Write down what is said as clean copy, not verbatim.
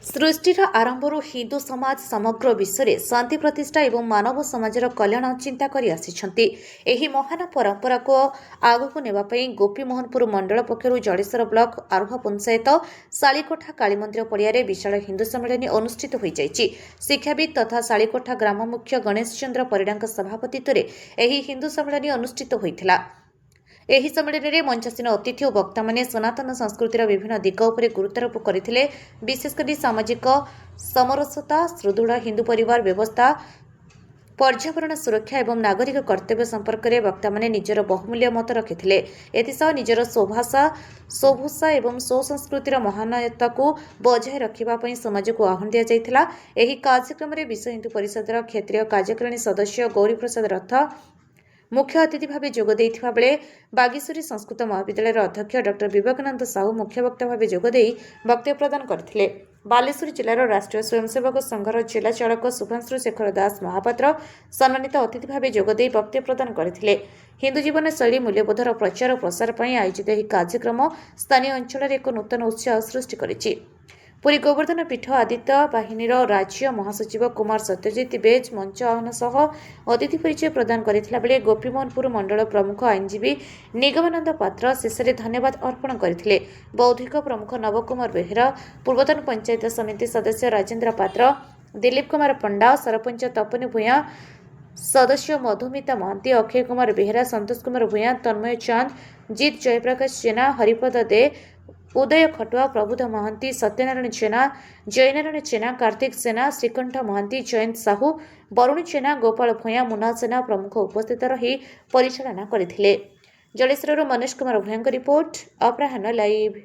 सृष्टिर आरंभरू हिंदू समाज समग्र विश्व में शांति प्रतिष्ठा और मानव समाजर कल्याण चिंता कर आसी महान परंपरा को आगक नेबाई गोपीमोहनपुर मंडल पक्षर जड़ेश्वर ब्लॉक आरोह पंचायत शालीकोठा कालीमंदिर पड़िया विशाल हिंदू सम्मेलन अनुष्ठित हो जाएगी। शिक्षाविद तथा शालीकोठा ग्राम मुख्य गणेश चंद्र परिड़ा सभापतित्व में हिंदू सम्मेलन अनुष्ठित होता। ଏହି ସମ୍ମିଳନୀରେ ମଞ୍ଚାସୀନ ଅତିଥି ଓ ବକ୍ତାମାନେ ସନାତନ ସଂସ୍କୃତିର ବିଭିନ୍ନ ଦିଗ ଉପରେ ଗୁରୁତ୍ୱାରୋପ କରିଥିଲେ। ବିଶେଷକରି ସାମାଜିକ ସମରସତା, ସୁଦୃଢ଼ ହିନ୍ଦୁ ପରିବାର ବ୍ୟବସ୍ଥା, पर्यावरण सुरक्षा और नागरिक कर्तव्य संपर्क में वक्ताମାନେ निजर बहुमूल्य मत रखिथिले। एथिसह निजर स्वभाषा और स्वसंस्कृतिर महानता को बजाय रखा समाज को आह्वान दि जाइथिला। एही कार्यक्रम में विश्व हिंदू परिषदर क्षेत्रीय कार्यकारिणी सदस्य गौरी प्रसाद रथ मुख्य अतिथि भाव जोग देइथिबा बेले बागेश्वरी संस्कृत महाविद्यालय अध्यक्ष डॉक्टर विवेकानंद साहू मुख्य वक्ता भाव जोगदे वक्तव्य प्रदान करथिले। बालेश्वर जिलार राष्ट्रीय स्वयंसेवक संघर जिला चालक शुभांशु शेखर दास महापात्र सम्मानित अतिथि भाव जोगदे वक्तव्य प्रदान करथिले। हिंदू जीवन शैली मूल्यबोधर प्रचार और प्रसार पर आयोजित यह कार्यक्रम स्थानीय अंचल एक नूतन उत्साह सृष्टि करिछि। पुरी गोवर्धन पीठ आदित्य बाहिनीर राज्य महासचिव कुमार सत्यजित बेज मंच आह्वान सह अतिथि परिचय प्रदान करथिला बेले गोपीमोहनपुर मंडल प्रमुख आईनजीवी निगमानंद पात्र शेष में धन्यवाद अर्पण करथिले। बौद्धिक प्रमुख नवकुमार बेहेरा, पूर्वतन पंचायत समिति सदस्य राजेन्द्र पात्र, दिलीप कुमार पंडा, सरपंच तपनी भूया, सदस्य मधुमिता महांती, अक्षय कुमार बेहेरा, संतोष कुमार भूया, तन्मय चांद, जीत जयप्रकाश जेना, हरिपद दे, उदय खटुआ, प्रबुद्ध महांती, सत्यनारायण जेना, जयनारायण जेना, कार्तिक सेना, श्रीकंठ महांती, जयंत साहू, बरुण जेना, गोपाल भूया, मुना सेना प्रमुख उपस्थित रही परिचालना करथिले। जलेश्वर मनीष कुमार भूया रिपोर्ट अपराह्न लाइव।